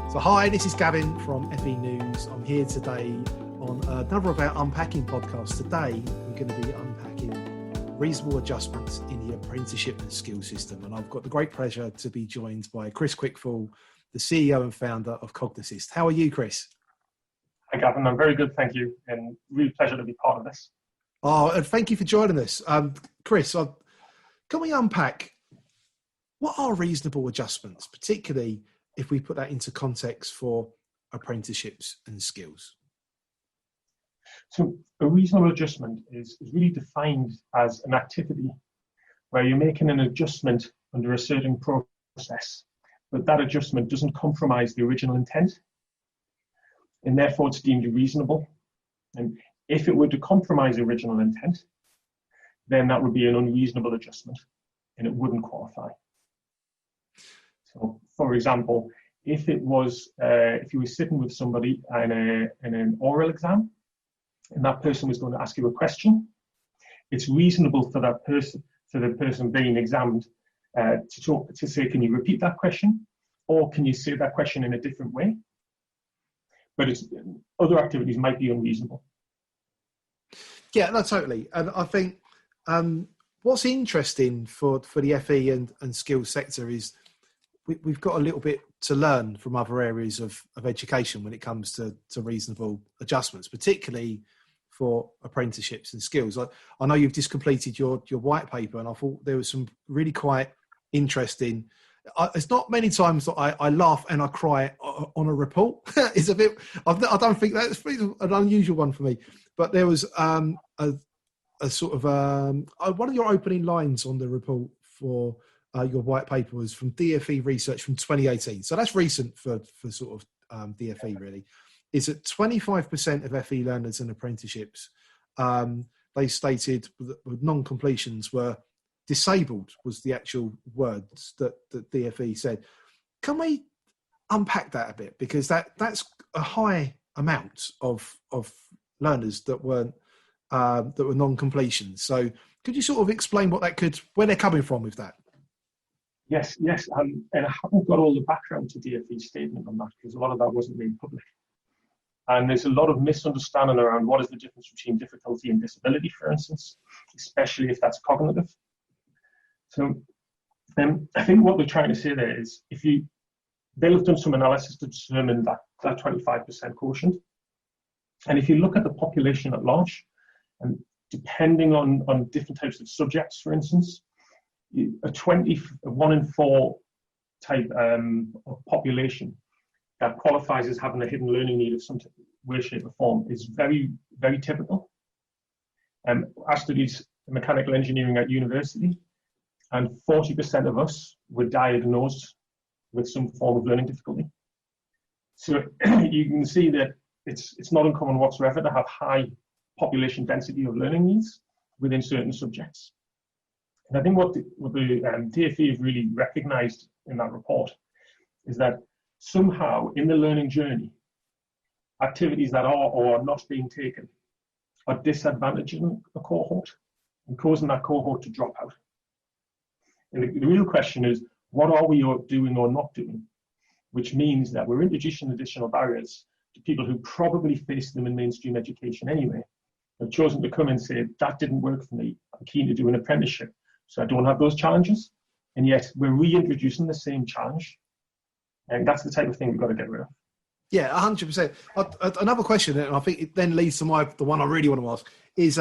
So hi, this is Gavin from FE News. I'm here today on another of our Unpacking podcasts. Today we're going to be unpacking reasonable adjustments in the Apprenticeship and Skills system. And I've got the great pleasure to be joined by Chris Quickfall, the CEO and founder of Cognassist. How are you, Chris? Hi, Gavin. I'm very good, thank you. And really pleasure to be part of this. Oh, and thank you for joining us. Chris, can we unpack what are reasonable adjustments, particularly if we put that into context for apprenticeships and skills? So a reasonable adjustment is really defined as an activity where you're making an adjustment under a certain process, but that adjustment doesn't compromise the original intent, and therefore it's deemed reasonable. And if it were to compromise the original intent, then that would be an unreasonable adjustment and it wouldn't qualify. So, for example, if you were sitting with somebody in an oral exam, and that person was going to ask you a question, it's reasonable for the person being examined to say, "Can you repeat that question?" or "Can you say that question in a different way?" But other activities might be unreasonable. Yeah, no, totally. And I think what's interesting for the FE and skills sector is we've got a little bit to learn from other areas of education when it comes to reasonable adjustments, particularly for apprenticeships and skills. I know you've just completed your white paper, and I thought there was some really quite interesting. It's not many times that I laugh and I cry on a report. It's a bit. I don't think that's an unusual one for me. But there was a sort of one of your opening lines on the report for your white paper was from DFE research from 2018. So that's recent for sort of DFE really. Is that 25% of FE learners and apprenticeships, they stated that non-completions were disabled, was the actual words that DFE said. Can we unpack that a bit? Because that's a high amount of learners that were non-completions. So could you sort of explain where they're coming from with that? Yes. And I haven't got all the background to DFE's statement on that because a lot of that wasn't made public. And there's a lot of misunderstanding around what is the difference between difficulty and disability, for instance, especially if that's cognitive. So I think what they're trying to say there is they'll have done some analysis to determine that 25% quotient. And if you look at the population at large, and depending on different types of subjects, for instance, a 1 in 4 type of population that qualifies as having a hidden learning need of some way, shape, or form is very, very typical. I studied mechanical engineering at university, and 40% of us were diagnosed with some form of learning difficulty. So you can see that it's not uncommon whatsoever to have high population density of learning needs within certain subjects. And I think what the DFE have really recognized in that report is that somehow in the learning journey, activities that are or are not being taken are disadvantaging a cohort and causing that cohort to drop out. And the real question is, what are we doing or not doing? Which means that we're introducing additional barriers to people who probably face them in mainstream education anyway. They've chosen to come and say, that didn't work for me. I'm keen to do an apprenticeship, so I don't have those challenges. And yet we're reintroducing the same challenge. And that's the type of thing we've got to get rid of. Yeah, 100%. Another question, and I think it then leads to the one I really want to ask, is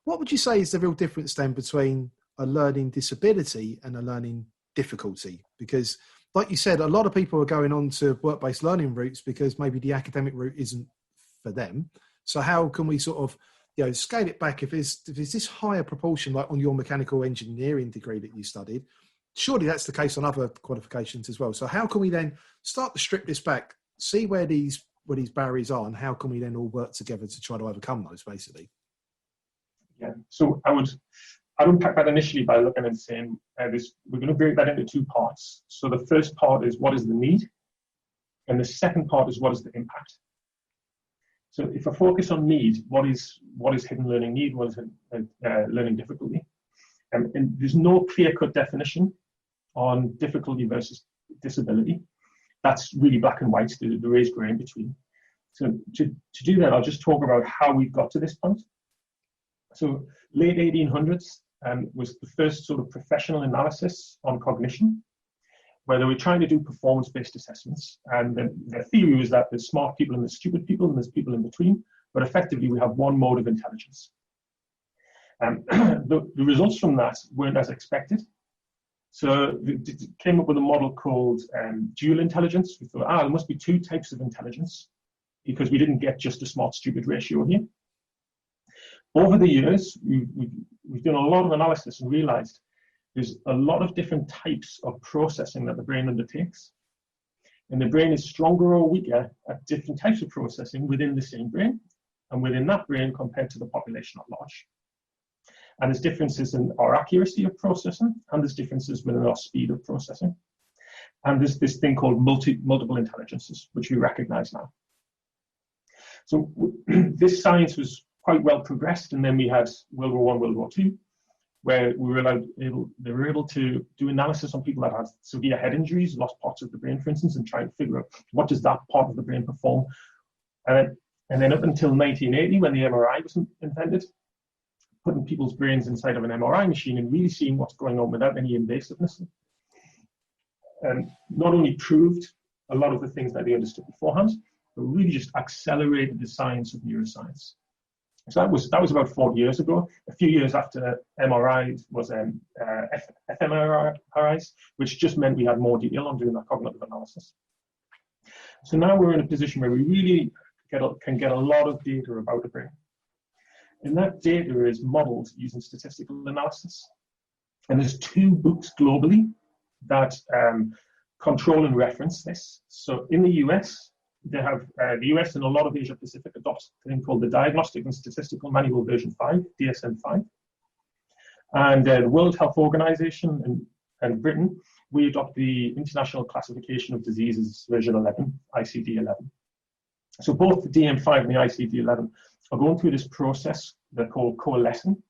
what would you say is the real difference then between a learning disability and a learning difficulty? Because like you said, a lot of people are going on to work-based learning routes because maybe the academic route isn't for them. So how can we sort of scale it back if it's this higher proportion, like on your mechanical engineering degree that you studied? Surely that's the case on other qualifications as well. So how can we then start to strip this back, see where these barriers are, and how can we then all work together to try to overcome those, basically? Yeah, so I'd unpack that initially by looking and saying we're going to break that into 2 parts. So the first part is what is the need, and the second part is what is the impact. So if I focus on need, what is hidden learning need, what is learning difficulty? And there's no clear-cut definition on difficulty versus disability. that's really black and white. There is grey in between. So to do that, I'll just talk about how we got to this point. So late 1800s was the first sort of professional analysis on cognition, where they were trying to do performance-based assessments. And the theory was that there's smart people and there's stupid people and there's people in between, but effectively we have one mode of intelligence. The results from that weren't as expected. So they came up with a model called dual intelligence. We thought, there must be two types of intelligence, because we didn't get just a smart-stupid ratio here. Over the years, we've done a lot of analysis and realized there's a lot of different types of processing that the brain undertakes. And the brain is stronger or weaker at different types of processing within the same brain, and within that brain compared to the population at large. And there's differences in our accuracy of processing, and there's differences within our speed of processing. And there's this thing called multiple intelligences, which we recognize now. So this science was quite well progressed, and then we had World War I, World War II, where they were able to do analysis on people that had severe head injuries, lost parts of the brain, for instance, and try and figure out what does that part of the brain perform. And then up until 1980, when the MRI was invented, putting people's brains inside of an MRI machine and really seeing what's going on without any invasiveness, not only proved a lot of the things that they understood beforehand, but really just accelerated the science of neuroscience. So that was about 40 years ago. A few years after MRI was fMRIs, which just meant we had more detail on doing that cognitive analysis. So now we're in a position where we really can get a lot of data about the brain. And that data is modeled using statistical analysis. And there's 2 books globally that control and reference this. So in the US, they have the US and a lot of Asia Pacific adopt a thing called the Diagnostic and Statistical Manual version 5, DSM-5. And the World Health Organization and Britain, we adopt the International Classification of Diseases version 11, ICD-11. So both the DM-5 and the ICD-11 are going through this process they're called coalescing,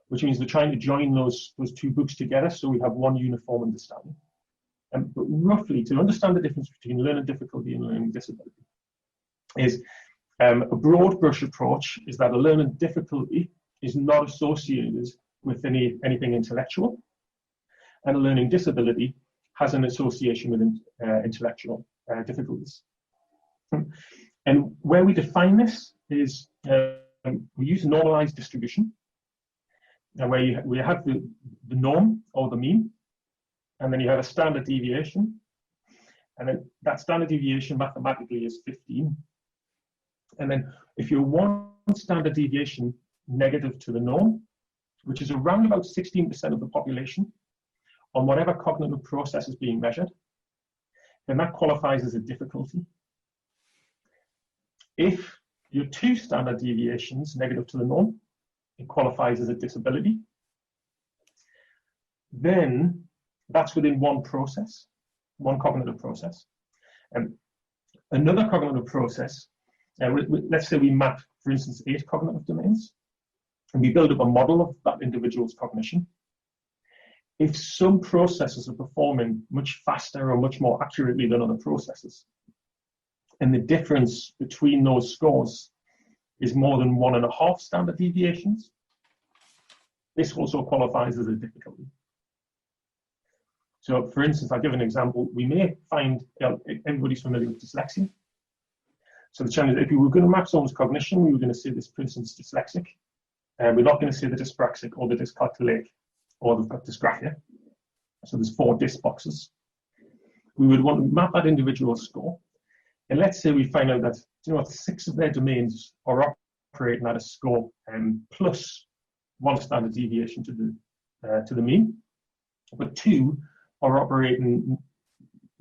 which means they're trying to join those 2 books together so we have one uniform understanding. But roughly, to understand the difference between learning difficulty and learning disability, is a broad brush approach is that a learning difficulty is not associated with anything intellectual, and a learning disability has an association with intellectual difficulties. And where we define this is we use normalized distribution, and where we have the norm or the mean, and then you have a standard deviation, and then that standard deviation mathematically is 15. And then if you're 1 standard deviation negative to the norm, which is around about 16% of the population, on whatever cognitive process is being measured, then that qualifies as a difficulty. If you're 2 standard deviations negative to the norm, it qualifies as a disability. Then that's within one process, one cognitive process. Another cognitive process, let's say we map, for instance, 8 cognitive domains, and we build up a model of that individual's cognition. If some processes are performing much faster or much more accurately than other processes, and the difference between those scores is more than 1.5 standard deviations, this also qualifies as a difficulty. So, for instance, I'll give an example. We may find, everybody's familiar with dyslexia. So the challenge is, if we were going to map someone's cognition, we were going to say this person's dyslexic. We're not going to say the dyspraxic or the dyscalculic, or they've got dysgraphia. So there's 4 dys boxes. We would want to map that individual score. And let's say we find out that, 6 of their domains are operating at a score plus 1 standard deviation to the mean, but 2 are operating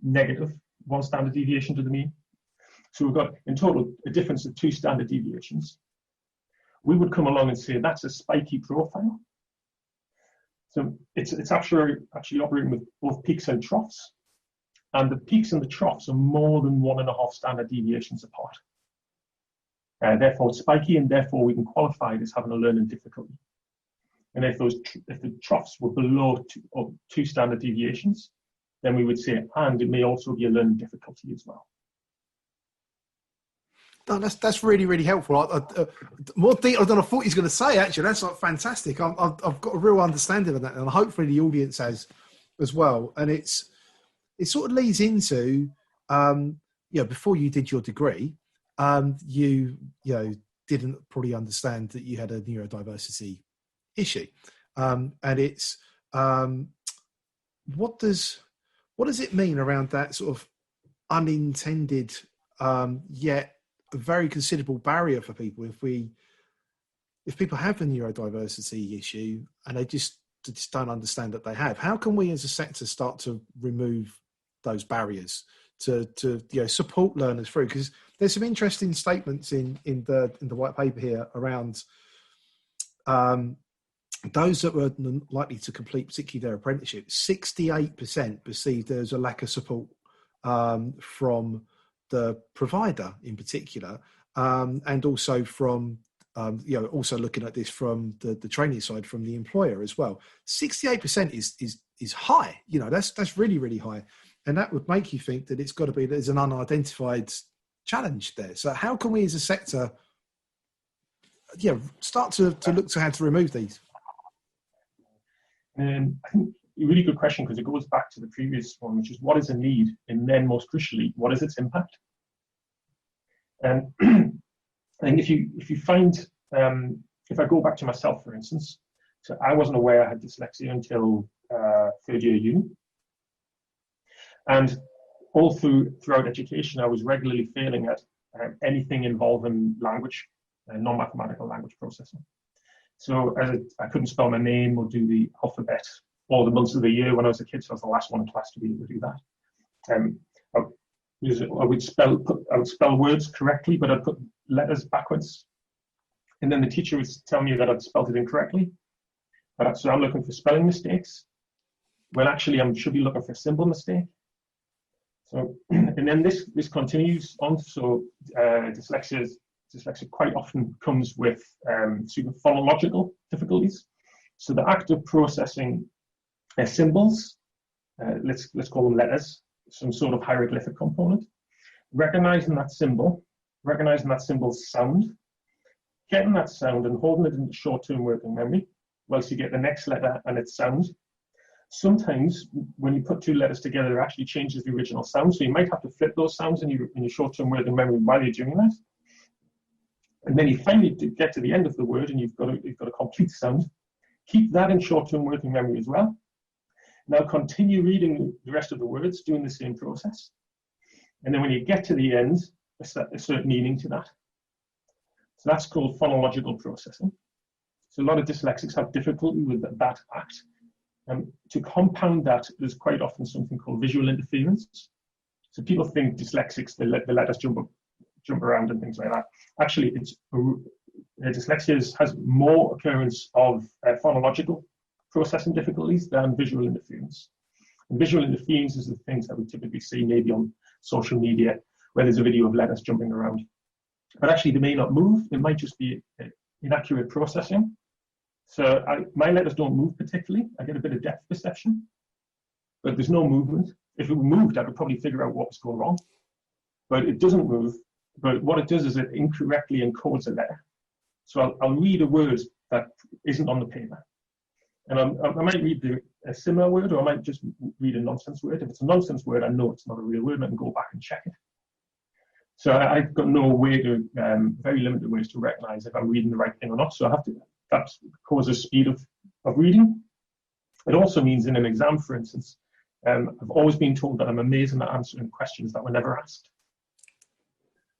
negative 1 standard deviation to the mean. So we've got in total a difference of 2 standard deviations. We would come along and say that's a spiky profile. So it's actually operating with both peaks and troughs. And the peaks and the troughs are more than 1.5 standard deviations apart. Therefore, it's spiky, and therefore we can qualify it as having a learning difficulty. And if the troughs were below 2 standard deviations, then we would say, and it may also be a learning difficulty as well. No, that's really, really helpful. More detail than I thought he was going to say, actually. That's like fantastic. I've got a real understanding of that, and hopefully the audience has as well. And it sort of leads into, before you did your degree, you didn't probably understand that you had a neurodiversity issue. And it's, what does it mean around that sort of unintended, yet a very considerable barrier for people if people have a neurodiversity issue and they just don't understand that they have? How can we as a sector start to remove those barriers to support learners through? Because there's some interesting statements in the white paper here around those that were likely to complete particularly their apprenticeship. 68% perceived there's a lack of support from the provider in particular, and also from also looking at this from the training side, from the employer as well. 68% is high. That's really, really high, and that would make you think that it's got to be there's an unidentified challenge there. So how can we as a sector start to look to how to remove these? I think a really good question, because it goes back to the previous one, which is what is a need, and then most crucially, what is its impact? And I think if you find, if I go back to myself, for instance, so I wasn't aware I had dyslexia until third year uni, and all throughout education, I was regularly failing at anything involving language, non-mathematical language processing. So I couldn't spell my name or do the alphabet all the months of the year when I was a kid, so I was the last one in class to be able to do that. I would spell words correctly, but I'd put letters backwards. And then the teacher would tell me that I'd spelled it incorrectly. So I'm looking for spelling mistakes, when actually I should be looking for a symbol mistake. So, and then this continues on. So dyslexia quite often comes with phonological difficulties. So the act of processing symbols, let's call them letters, some sort of hieroglyphic component, recognizing that symbol's sound, getting that sound and holding it in the short-term working memory, whilst you get the next letter and its sound. Sometimes when you put two letters together, it actually changes the original sound. So you might have to flip those sounds in your short-term working memory while you're doing that. And then you finally get to the end of the word and you've got a complete sound. Keep that in short-term working memory as well. Now continue reading the rest of the words, doing the same process. And then when you get to the end, assert meaning to that. So that's called phonological processing. So a lot of dyslexics have difficulty with that act. To compound that, there's quite often something called visual interference. So people think dyslexics, they let the letters jump around and things like that. Actually, dyslexia has more occurrence of phonological processing difficulties than visual interference. And visual interference is the things that we typically see maybe on social media, where there's a video of letters jumping around. But actually, they may not move. It might just be inaccurate processing. So my letters don't move particularly. I get a bit of depth perception, but there's no movement. If it moved, I could probably figure out what was going wrong. But it doesn't move. But what it does is it incorrectly encodes a letter. So I'll read a word that isn't on the paper. And I might read a similar word, or I might just read a nonsense word. If it's a nonsense word, I know it's not a real word, and I can go back and check it. So I've got no way to, very limited ways to recognize if I'm reading the right thing or not. So that causes speed of reading. It also means in an exam, for instance, I've always been told that I'm amazing at answering questions that were never asked.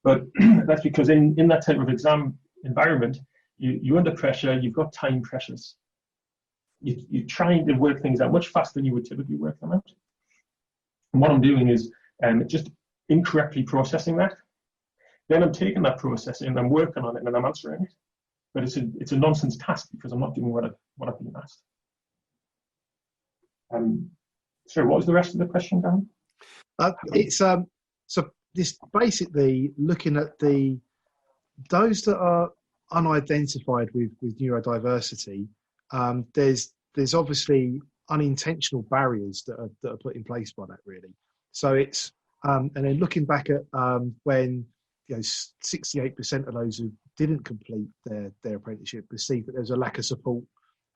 But that's because in that type of exam environment, you're under pressure, you've got time pressures. You're trying to work things out much faster than you would typically work them out. And what I'm doing is just incorrectly processing that. Then I'm taking that processing and I'm working on it and I'm answering it. But it's a nonsense task because I'm not doing what I've been asked. Sorry, what was the rest of the question, Gavin? So this basically looking at those that are unidentified with neurodiversity. There's obviously unintentional barriers that are put in place by that, really. So it's and then looking back at when 68% of those who didn't complete their apprenticeship perceived that there's a lack of support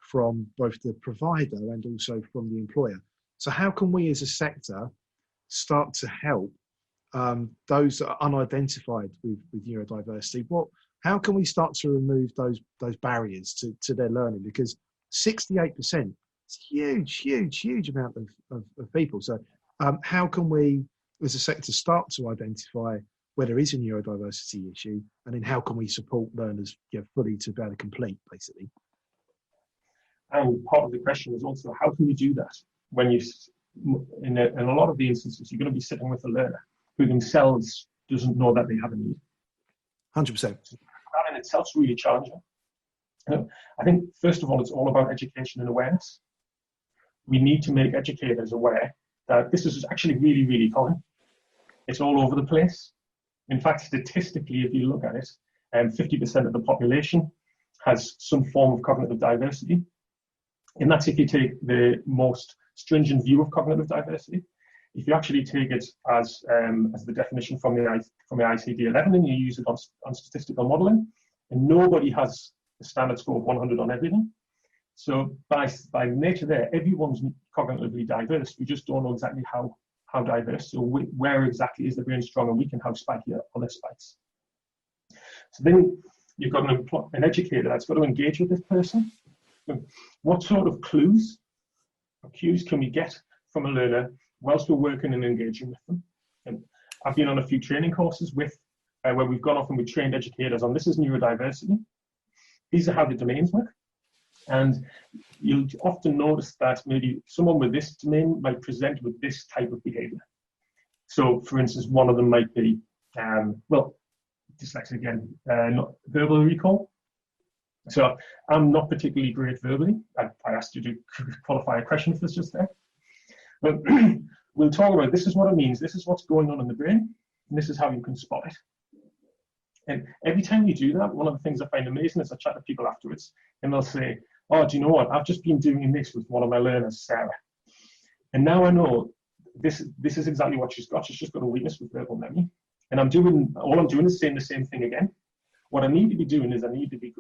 from both the provider and also from the employer. So how can we as a sector start to help those that are unidentified with neurodiversity? How can we start to remove those barriers to their learning? Because 68% is huge amount of people. So how can we as a sector start to identify where there is a neurodiversity issue, and then how can we support learners fully to be able to complete, basically? And part of the question is also, how can you do that when you, in a lot of the instances, you're going to be sitting with a learner who themselves doesn't know that they have a need. 100%. That in itself is really challenging. I think, first of all, it's all about education and awareness. We need to make educators aware that this is actually really, really common. It's all over the place. In fact, statistically, if you look at it, 50% of the population has some form of cognitive diversity. And that's if you take the most stringent view of cognitive diversity. If you actually take it as the definition from the ICD-11 and you use it on statistical modeling, and nobody has a standard score of 100 on everything. So by nature there, everyone's cognitively diverse. We just don't know exactly how diverse. So where exactly is the brain strong and weak and how spiky are other spikes. So then you've got an educator that's got to engage with this person. What sort of clues or cues can we get from a learner whilst we're working and engaging with them? And I've been on a few training courses where we've gone off and we've trained educators on this is neurodiversity. These are how the domains work. And you'll often notice that maybe someone with this domain might present with this type of behavior. So, for instance, one of them might be, dyslexia again, not verbal recall. So I'm not particularly great verbally. I asked you to qualify a question if it's just there. But we'll talk about this is what it means, this is what's going on in the brain, and this is how you can spot it. And every time you do that, one of the things I find amazing is I chat to people afterwards, and they'll say, oh, do you know what? I've just been doing this with one of my learners, Sarah. And now I know this is exactly what she's got. She's just got a weakness with verbal memory. And all I'm doing is saying the same thing again. What I need to be doing is I need to be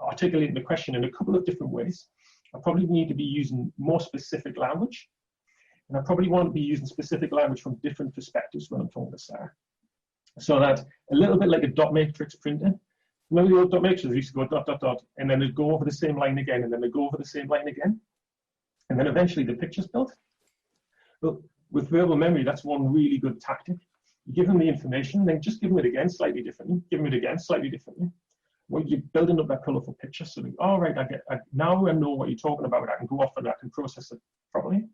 articulating the question in a couple of different ways. I probably need to be using more specific language. And I probably want to be using specific language from different perspectives when I'm talking to Sarah. So that a little bit like a dot matrix printer. Remember the old dot matrix? They used to go dot, dot, dot, and then they'd go over the same line again, and then they'd go over the same line again. And then eventually the picture's built. Well, with verbal memory, that's one really good tactic. You give them the information, then just give them it again slightly differently, give them it again slightly differently. Well, you're building up that colourful picture. So, all right, now I know what you're talking about. I can go off and I can process it properly.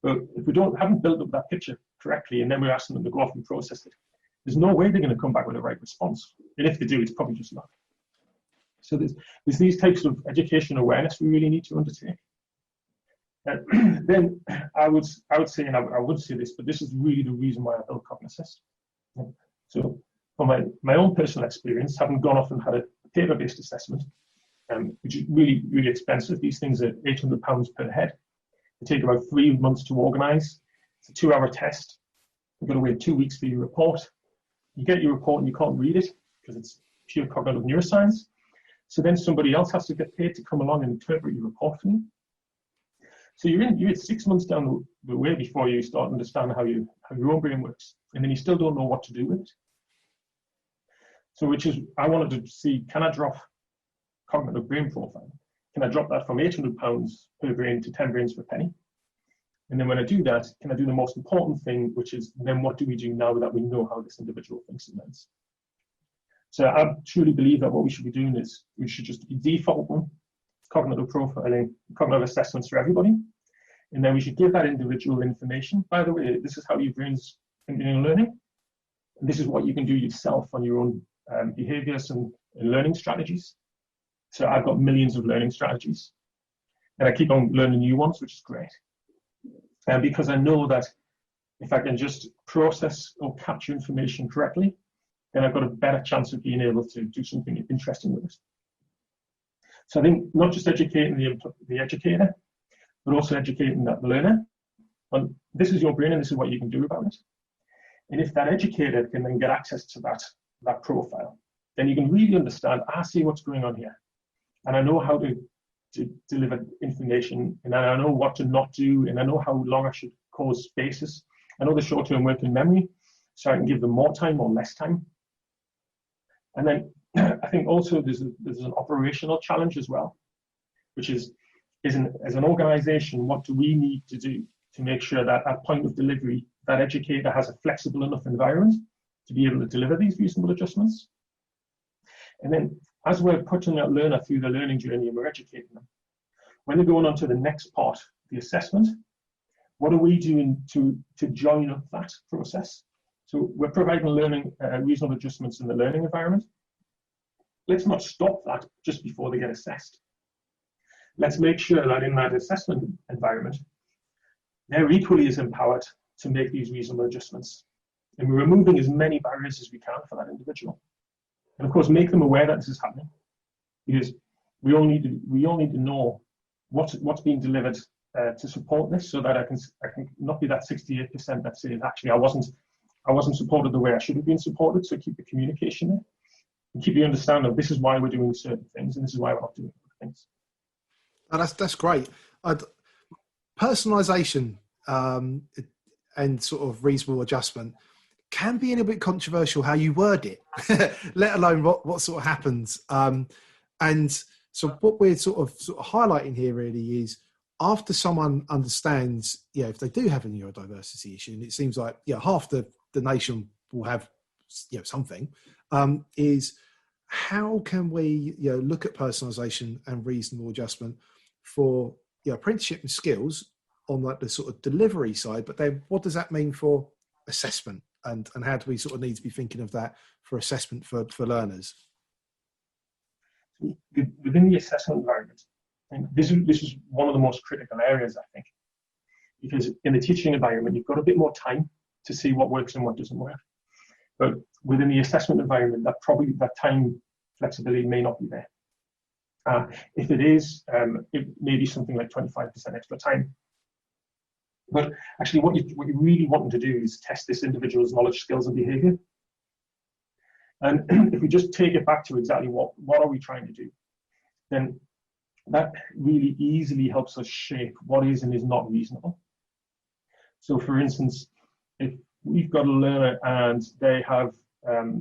But if we haven't built up that picture correctly, and then we're asking them to go off and process it, there's no way they're going to come back with the right response. And if they do, it's probably just not. So there's these types of education awareness we really need to undertake. Then I would say, and I would say this, but this is really the reason why I built Cognassist. So from my own personal experience, having gone off and had a paper-based assessment, which is really, really expensive. These things are £800 per head. They take about 3 months to organise. It's a 2-hour test. You've got to wait 2 weeks for your report. You get your report and you can't read it because it's pure cognitive neuroscience. So then somebody else has to get paid to come along and interpret your report for you. So you're 6 months down the way before you start to understand how your own brain works, and then you still don't know what to do with it. So I wanted to see, can I drop cognitive brain profiling? Can I drop that from £800 per brain to 10 brains for a penny? And then when I do that, can I do the most important thing, which is then what do we do now that we know how this individual thinks and learns? So I truly believe that what we should be doing is we should just be defaulting cognitive profiling, cognitive assessments for everybody. And then we should give that individual information. By the way, this is how your brain's thinking and learning. And this is what you can do yourself on your own behaviors and learning strategies. So I've got millions of learning strategies. And I keep on learning new ones, which is great. And because I know that if I can just process or capture information correctly, then I've got a better chance of being able to do something interesting with it. So I think not just educating the educator, but also educating the learner on this is your brain and this is what you can do about it. And if that educator can then get access to that profile, then you can really understand, I see what's going on here. And I know how to deliver information, and I know what to not do, and I know how long I should cause spaces. I know the short-term working memory, so I can give them more time or less time. And then I think also there's an operational challenge as well, which is as an organization, what do we need to do to make sure that at point of delivery, that educator has a flexible enough environment to be able to deliver these reasonable adjustments? And then as we're putting that learner through the learning journey and we're educating them, when they're going on to the next part, the assessment, what are we doing to join up that process? So we're providing learning reasonable adjustments in the learning environment. Let's not stop that just before they get assessed. Let's make sure that in that assessment environment, they're equally as empowered to make these reasonable adjustments. And we're removing as many barriers as we can for that individual. And of course, make them aware that this is happening, because we all need to know what's being delivered to support this, so that I can not be that 68% that says actually I wasn't supported the way I should have been supported. So keep the communication there and keep the understanding of this is why we're doing certain things and this is why we're not doing other things. Oh, that's great. Personalisation and sort of reasonable adjustment can be a little bit controversial how you word it, let alone what sort of happens. And so what we're sort of highlighting here really is, after someone understands, if they do have a neurodiversity issue, and it seems like half the nation will have something, is how can we look at personalisation and reasonable adjustment for apprenticeship and skills on like the sort of delivery side, but then what does that mean for assessment, and how do we sort of need to be thinking of that for assessment for learners? Within the assessment environment, and this is one of the most critical areas, I think, because in the teaching environment, you've got a bit more time to see what works and what doesn't work. But within the assessment environment, that time flexibility may not be there. If it is, it may be something like 25% extra time. But actually, what you really want to do is test this individual's knowledge, skills, and behaviour. And if we just take it back to exactly what are we trying to do, then that really easily helps us shape what is and is not reasonable. So for instance, if we've got a learner and they have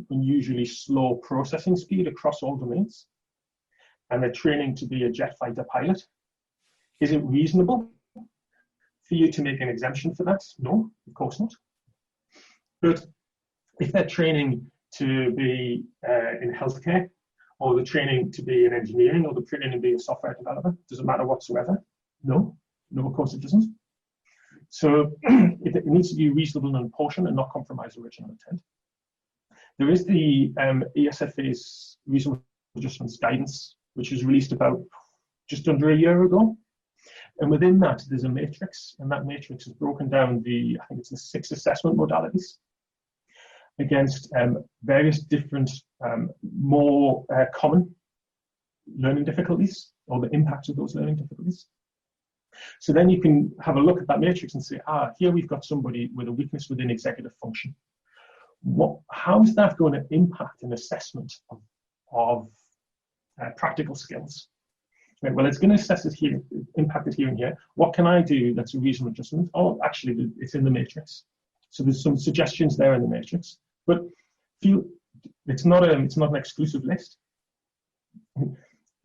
unusually slow processing speed across all domains, and they're training to be a jet fighter pilot, is it reasonable for you to make an exemption for that? No, of course not. But if they're training to be in healthcare, or the training to be in engineering, or the training to be a software developer, does it matter whatsoever? No, of course it doesn't. So it needs to be reasonable and proportionate and not compromise original intent. There is the ESFA's reasonable adjustments guidance, which was released about just under a year ago. And within that, there's a matrix, and that matrix is broken down I think it's the 6 assessment modalities against various different, more common learning difficulties, or the impacts of those learning difficulties. So then you can have a look at that matrix and say, here we've got somebody with a weakness within executive function. How is that going to impact an assessment of practical skills? Right, well, it's going to assess it here, impact it here and here. What can I do that's a reasonable adjustment? Oh, actually, it's in the matrix. So there's some suggestions there in the matrix, but it's not an exclusive list.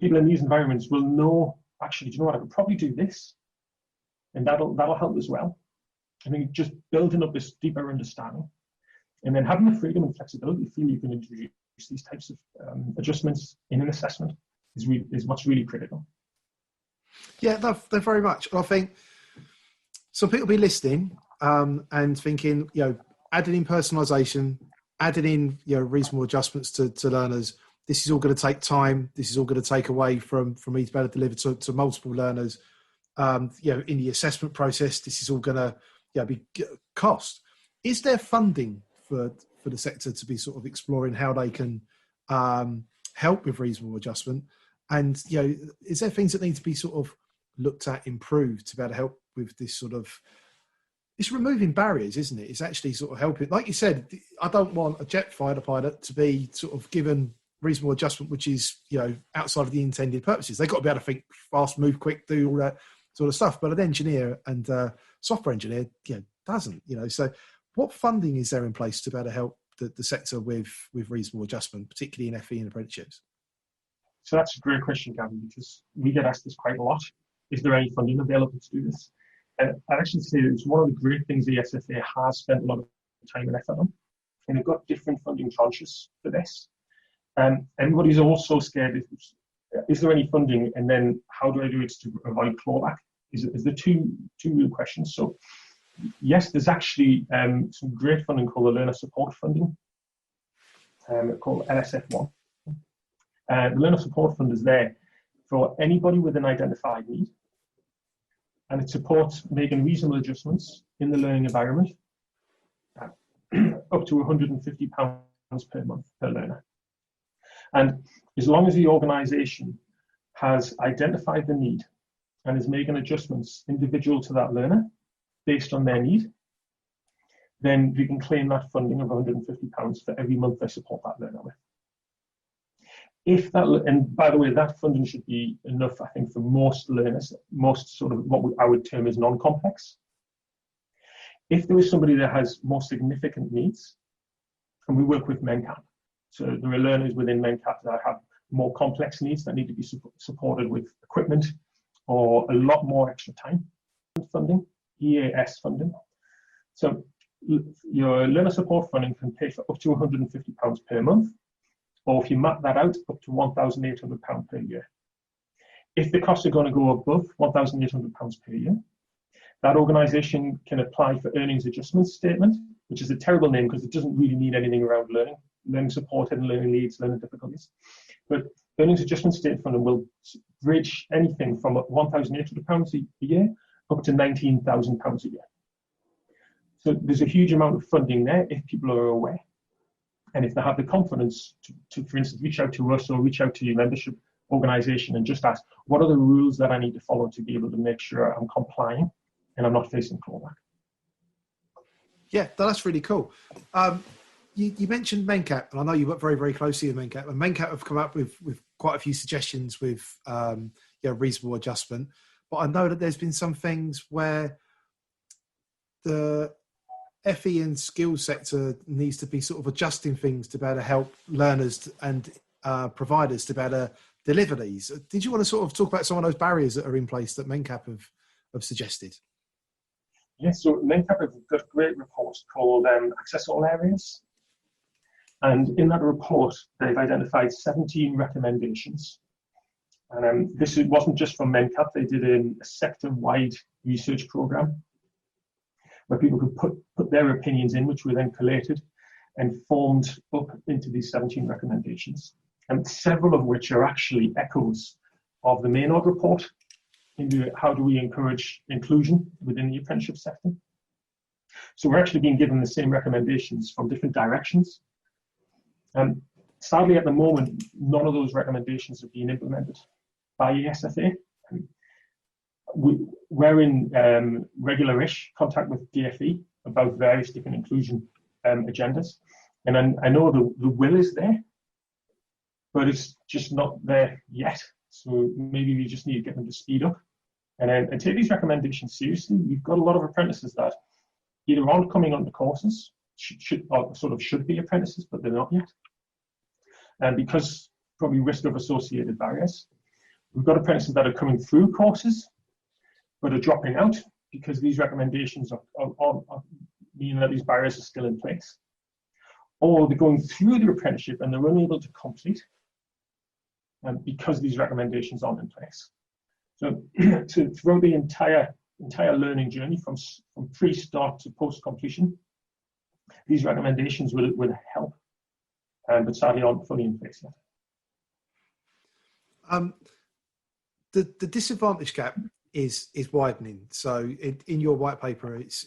People in these environments will know, actually, do you know what, I could probably do this, and that'll help as well. I mean, just building up this deeper understanding, and then having the freedom and flexibility to feel you can introduce these types of adjustments in an assessment is what's really critical. Yeah, they're very much. I think some people will be listening and thinking, adding in personalisation, adding in reasonable adjustments to learners. This is all going to take time. This is all going to take away from me to be able to deliver to multiple learners. In the assessment process, this is all going to be cost. Is there funding for the sector to be sort of exploring how they can help with reasonable adjustment? And is there things that need to be sort of looked at, improved to be able to help with this sort of, it's removing barriers, isn't it? It's actually sort of helping. Like you said, I don't want a jet fighter pilot to be sort of given reasonable adjustment, which is, outside of the intended purposes. They've got to be able to think fast, move quick, do all that sort of stuff. But an engineer and software engineer, doesn't, So what funding is there in place to be able to help the sector with reasonable adjustment, particularly in FE and apprenticeships? So that's a great question, Gavin, because we get asked this quite a lot. Is there any funding available to do this? And I'd actually say it's one of the great things the SFA has spent a lot of time and effort on. And they've got different funding tranches for this. Everybody's also scared, is there any funding? And then how do I do it to avoid clawback? Is the two real questions. So yes, there's actually some great funding called the Learner Support Funding, called LSF1. The Learner Support Fund is there for anybody with an identified need, and it supports making reasonable adjustments in the learning environment up to £150 per month per learner. And as long as the organisation has identified the need and is making adjustments individual to that learner based on their need, then we can claim that funding of £150 for every month they support that learner with. And by the way, that funding should be enough, I think, for most learners, most sort of what I would term as non-complex. If there is somebody that has more significant needs, and we work with MenCap, so there are learners within MenCap that have more complex needs that need to be supported with equipment or a lot more extra time funding, EAS funding. So your learner support funding can pay for up to £150 per month, or if you map that out, up to £1,800 per year. If the costs are going to go above £1,800 per year, that organisation can apply for earnings adjustment statement, which is a terrible name because it doesn't really mean anything around learning support and learning needs, learning difficulties. But earnings adjustment statement will bridge anything from £1,800 a year up to £19,000 a year. So there's a huge amount of funding there if people are aware. And if they have the confidence to, for instance, reach out to us or reach out to your membership organisation and just ask, what are the rules that I need to follow to be able to make sure I'm complying and I'm not facing clawback? Yeah, that's really cool. You mentioned MenCap, and I know you work very, very closely with MenCap, and MenCap have come up with quite a few suggestions with reasonable adjustment. But I know that there's been some things where the FE and skills sector needs to be sort of adjusting things to be able to help learners and providers to be able to deliver these. Did you want to sort of talk about some of those barriers that are in place that MenCap have suggested? Yes, so MenCap have got a great report called Access All Areas. And in that report, they've identified 17 recommendations. And this wasn't just from MenCap, they did a sector-wide research program where people could put their opinions in, which were then collated and formed up into these 17 recommendations. And several of which are actually echoes of the Maynard report into how do we encourage inclusion within the apprenticeship sector. So we're actually being given the same recommendations from different directions. And sadly, at the moment, none of those recommendations have been implemented by ESFA. We're in regular-ish contact with DFE about various different inclusion agendas. And I know the will is there, but it's just not there yet. So maybe we just need to get them to speed up and take these recommendations seriously. We've got a lot of apprentices that either aren't coming onto courses, should be apprentices, but they're not yet. And because probably risk of associated barriers, we've got apprentices that are coming through courses, but are dropping out because these recommendations are meaning that these barriers are still in place. Or they're going through the apprenticeship and they're unable to complete because these recommendations aren't in place. So throughout the entire learning journey, from pre-start to post-completion, these recommendations will help, but sadly aren't fully in place yet. The disadvantage gap is widening. So in your white paper, it's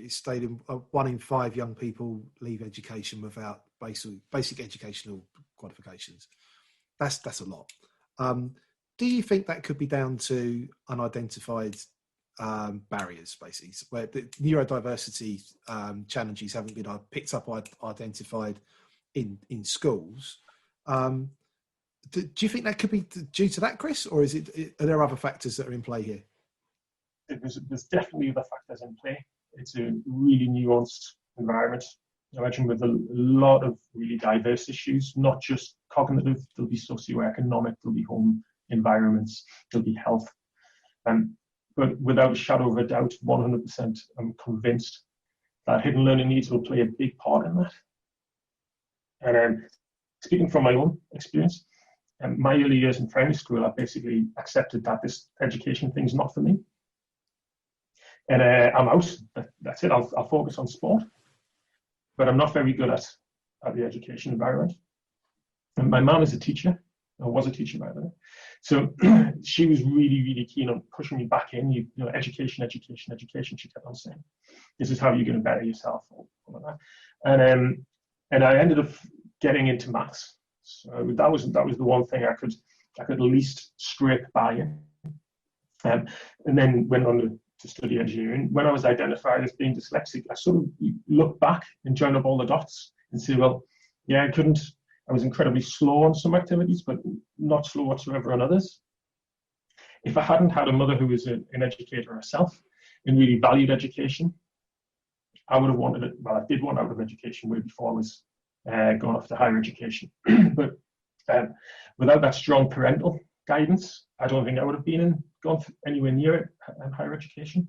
stated 1 in 5 young people leave education without basic educational qualifications. That's a lot. do you think that could be down to unidentified barriers, basically, where the neurodiversity challenges haven't been picked up or identified in schools? Do you think that could be due to that, Chris, or are there other factors that are in play here? There's definitely other factors in play. It's a really nuanced environment. I imagine with a lot of really diverse issues, not just cognitive. There'll be socioeconomic, there'll be home environments, there'll be health. But without a shadow of a doubt, 100%, I'm convinced that hidden learning needs will play a big part in that. And speaking from my own experience, my early years in primary school, I basically accepted that this education thing's not for me. And I'm out. That's it. I'll focus on sport. But I'm not very good at the education environment. And my mum is a teacher, or was a teacher by the way. So she was really, really keen on pushing me back in. You know, education. She kept on saying, "This is how you're going to better yourself." All of that. And I ended up getting into maths. So that was the one thing I could at least scrape by in. And then went on to study engineering. When I was identified as being dyslexic, I sort of look back and join up all the dots and say, well, yeah, I was incredibly slow on some activities, but not slow whatsoever on others. If I hadn't had a mother who was an educator herself and really valued education, I would have wanted it. Well, I did want out of education way before I was going off to higher education. But without that strong parental guidance, I don't think I would have gone anywhere near higher education.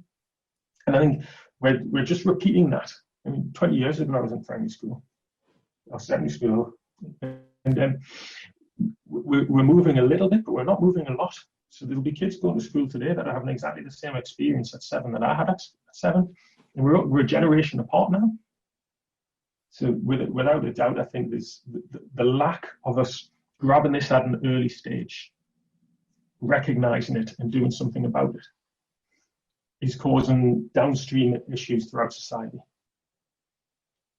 And I think we're just repeating that. I mean, 20 years ago, I was in primary school or secondary school, and we're moving a little bit, but we're not moving a lot. So there'll be kids going to school today that are having exactly the same experience at 7 that I had at 7, and we're a generation apart now. So without a doubt, I think there's the lack of us grabbing this at an early stage, recognizing it and doing something about it, is causing downstream issues throughout society.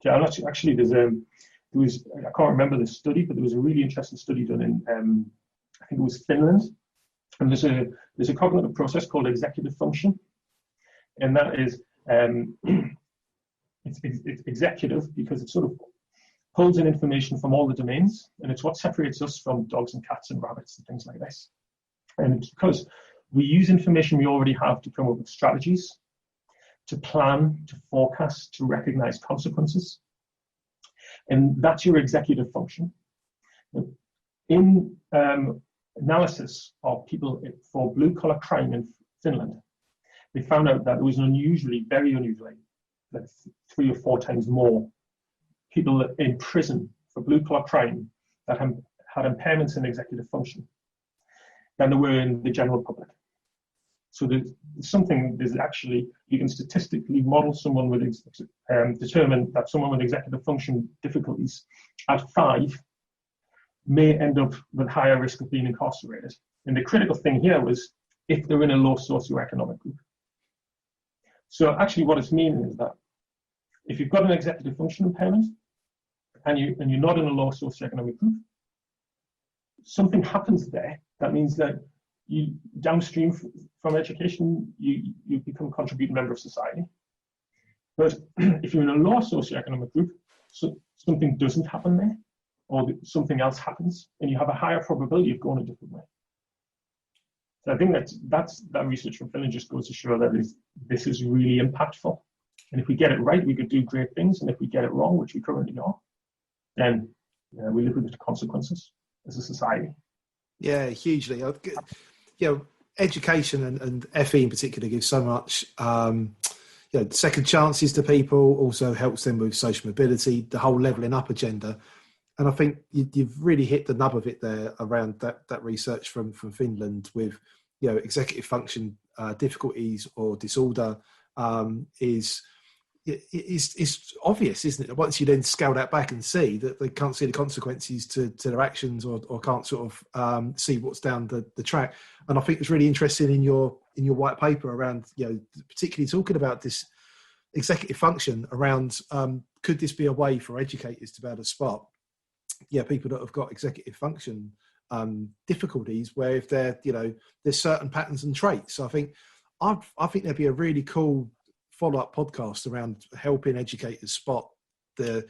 Yeah, actually, I can't remember the study, but there was a really interesting study done in, I think it was Finland, and there's a cognitive process called executive function, and that is it's executive because it sort of pulls in information from all the domains, and it's what separates us from dogs and cats and rabbits and things like this. And it's because we use information we already have to come up with strategies, to plan, to forecast, to recognize consequences. And that's your executive function. In analysis of people for blue-collar crime in Finland, they found out that it was very unusually, like 3 or 4 times more people in prison for blue-collar crime that had impairments in executive function than there were in the general public. So there's actually, you can statistically model someone with, determine that someone with executive function difficulties at 5 may end up with higher risk of being incarcerated. And the critical thing here was if they're in a low socioeconomic group. So actually what it's meaning is that if you've got an executive function impairment and you're not in a low socioeconomic group, something happens there. That means that you downstream from education, you become a contributing member of society. But if you're in a low socioeconomic group, so something doesn't happen there, or something else happens, and you have a higher probability of going a different way. So I think that research from Finland just goes to show that this is really impactful. And if we get it right, we could do great things. And if we get it wrong, which we currently are, then we live with the consequences as a society. Yeah, hugely. Education and FE in particular gives so much second chances to people, also helps them with social mobility, the whole levelling up agenda. And I think you've really hit the nub of it there around that research from Finland with, executive function difficulties or disorder is obvious, isn't it? Once you then scale that back and see that they can't see the consequences to their actions or can't sort of see what's down the track. And I think it's really interesting in your white paper around, particularly talking about this executive function around, could this be a way for educators to be able to spot, people that have got executive function difficulties where if they're, there's certain patterns and traits. So I think there'd be a really cool follow-up podcast around helping educators spot the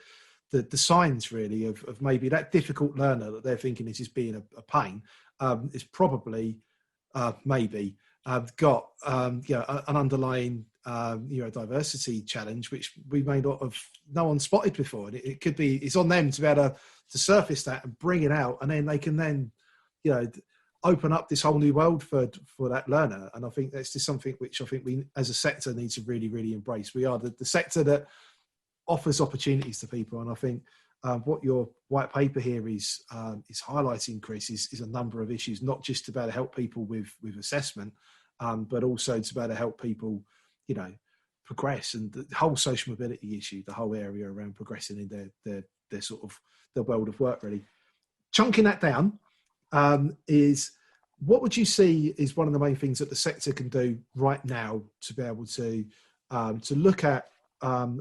signs really of maybe that difficult learner that they're thinking is just being a pain is probably maybe got an underlying diversity challenge which we may not have no one spotted before, and it could be it's on them to be able to surface that and bring it out, and then they can open up this whole new world for that learner. And I think that's just something which I think we as a sector need to really, really embrace. We are the sector that offers opportunities to people, and I think what your white paper here is highlighting, Chris, is a number of issues, not just to be able to help people with assessment, but also to be able to help people, progress, and the whole social mobility issue, the whole area around progressing in their sort of the world of work, really. Chunking that down is what would you see is one of the main things that the sector can do right now to be able to look at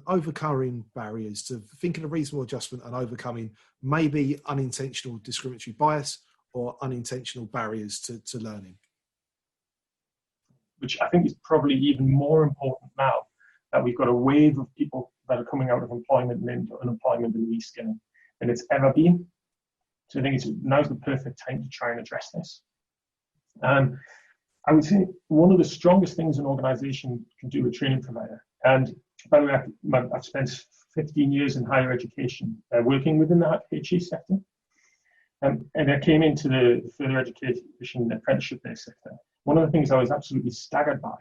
overcoming barriers, to thinking of reasonable adjustment and overcoming maybe unintentional discriminatory bias or unintentional barriers to learning? Which I think is probably even more important now that we've got a wave of people that are coming out of employment and into unemployment and reskilling than it's ever been. So I think now's the perfect time to try and address this. I would say one of the strongest things an organisation can do with training provider, and by the way, I've spent 15 years in higher education working within the HE sector, and I came into the further education apprenticeship-based sector. One of the things I was absolutely staggered by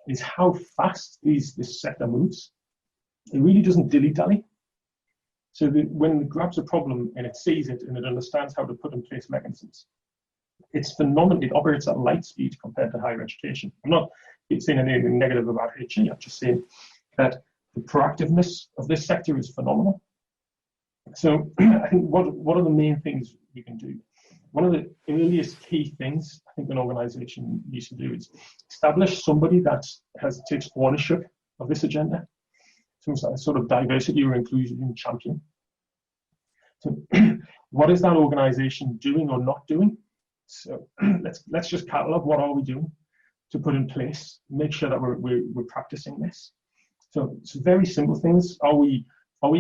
is how fast this sector moves. It really doesn't dilly-dally. So when it grabs a problem and it sees it and it understands how to put in place mechanisms, it's phenomenal. It operates at light speed compared to higher education. I'm not saying anything negative about HE. I'm just saying that the proactiveness of this sector is phenomenal. So I think what are the main things we can do? One of the earliest key things I think an organisation needs to do is establish somebody that takes ownership of this agenda, some sort of diversity or inclusion champion. So what is that organisation doing or not doing? So let's just catalogue what are we doing to put in place, make sure that we're practicing this. So it's very simple things. Are we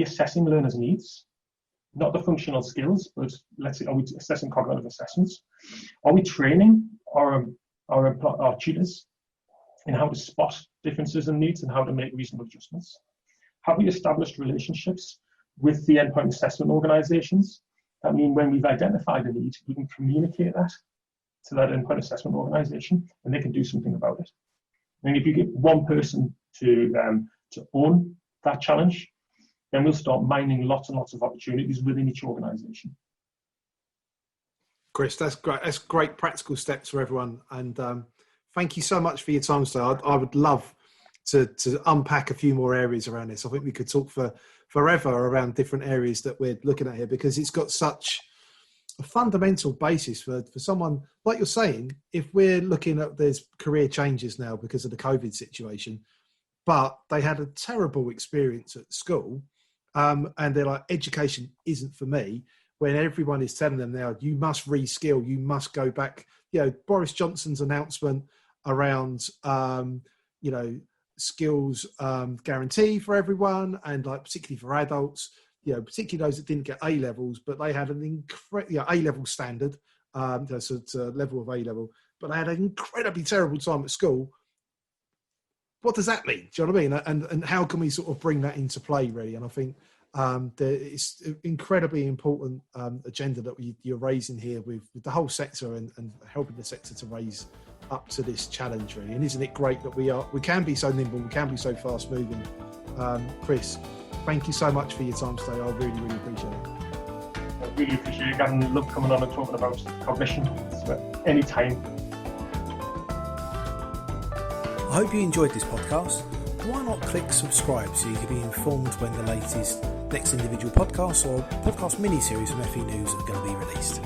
assessing learners' needs? Not the functional skills, but let's say, are we assessing cognitive assessments? Are we training our tutors in how to spot differences in needs and how to make reasonable adjustments? Have we established relationships with the endpoint assessment organisations? That means when we've identified a need, we can communicate that to that endpoint assessment organisation, and they can do something about it. And if you get one person to own that challenge, then we'll start mining lots and lots of opportunities within each organisation. Chris, that's great. That's great practical steps for everyone. And thank you so much for your time today. I would love to unpack a few more areas around this. I think we could talk for forever around different areas that we're looking at here, because it's got such a fundamental basis for someone, like you're saying, if we're looking at there's career changes now because of the COVID situation, but they had a terrible experience at school, and they're like, education isn't for me, when everyone is telling them now, you must reskill, you must go back. Boris Johnson's announcement around, skills guarantee for everyone, and like particularly for adults, particularly those that didn't get A levels, but they had an incredible A level standard, so it's a level of A level, but they had an incredibly terrible time at school. What does that mean? Do you know what I mean? And how can we sort of bring that into play, really? And I think it's an incredibly important agenda that you're raising here with the whole sector and helping the sector to raise up to this challenge, really. And isn't it great that we can be so nimble, we can be so fast moving? Chris, thank you so much for your time today. I really, really appreciate it. I really appreciate it, Gavin. I love coming on and talking about cognition. Any time. I hope you enjoyed this podcast. Why not click subscribe so you can be informed when the latest next individual podcast or podcast mini-series from FE News are going to be released.